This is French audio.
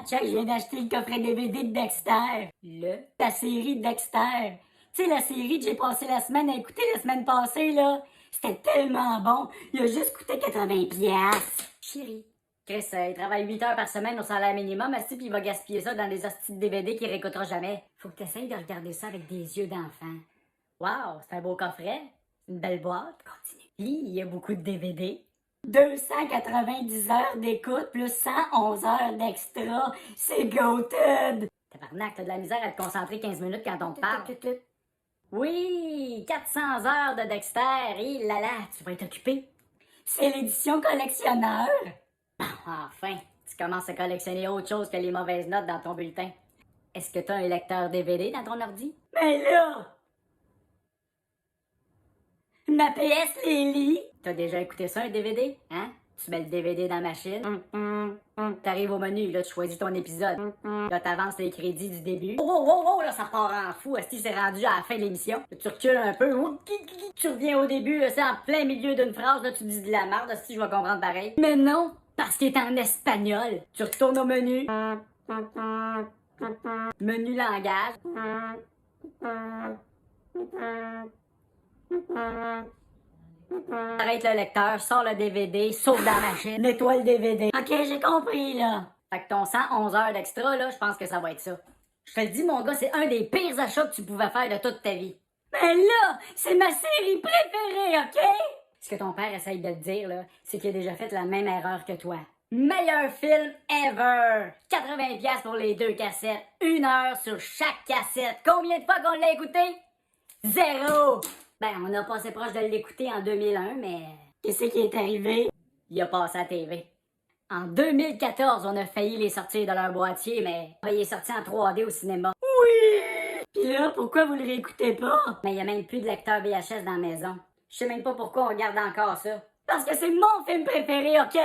check, je viens d'acheter le coffret DVD de Dexter. La série Dexter. Tu sais, la série que j'ai passé la semaine à écouter la semaine passée, là. C'était tellement bon. Il a juste coûté 80 piastres. Chérie. Chris, il travaille 8 heures par semaine au salaire minimum, puis il va gaspiller ça dans des hosties de DVD qu'il réécoutera jamais. Faut que tu essayes de regarder ça avec des yeux d'enfant. Wow, c'est un beau coffret. Une belle boîte. Continue. Puis, il y a beaucoup de DVD. 290 heures d'écoute plus 111 heures d'extra. C'est goated! Tabarnak, t'as de la misère à te concentrer 15 minutes quand on te parle. Oui, 400 heures de Dexter. Et là là, tu vas être occupé. C'est l'édition collectionneur. Enfin, tu commences à collectionner autre chose que les mauvaises notes dans ton bulletin. Est-ce que t'as un lecteur DVD dans ton ordi? Ben là! Ma PS les lit. T'as déjà écouté ça, un DVD? Hein? Tu mets le DVD dans la machine. T'arrives au menu, là, tu choisis ton épisode. Là, t'avances les crédits du début. Oh, là, ça part en fou. Asti, c'est rendu à la fin de l'émission. Tu recules un peu. Tu reviens au début, c'est en plein milieu d'une phrase. Là, tu dis de la merde. Asti, je vais comprendre pareil. Mais non, parce qu'il est en espagnol. Tu retournes au menu. Menu langage. Arrête le lecteur, sors le DVD, sauve dans la machine, nettoie le DVD. Ok, j'ai compris, là. Fait que ton 111 heures d'extra, là, je pense que ça va être ça. Je te le dis, mon gars, c'est un des pires achats que tu pouvais faire de toute ta vie. Mais là, c'est ma série préférée, ok? Ce que ton père essaye de te dire, là, c'est qu'il a déjà fait la même erreur que toi. Meilleur film ever! 80$ pour les 2 cassettes. 1 heure sur chaque cassette. Combien de fois qu'on l'a écouté? 0! Ben, on a passé proche de l'écouter en 2001, mais... Qu'est-ce qui est arrivé? Il a passé à TV. En 2014, on a failli les sortir de leur boîtier, mais il est sorti en 3D au cinéma. Oui! Pis là, pourquoi vous le réécoutez pas? Mais il y a même plus de lecteur VHS dans la maison. Je sais même pas pourquoi on regarde encore ça. Parce que c'est mon film préféré, ok?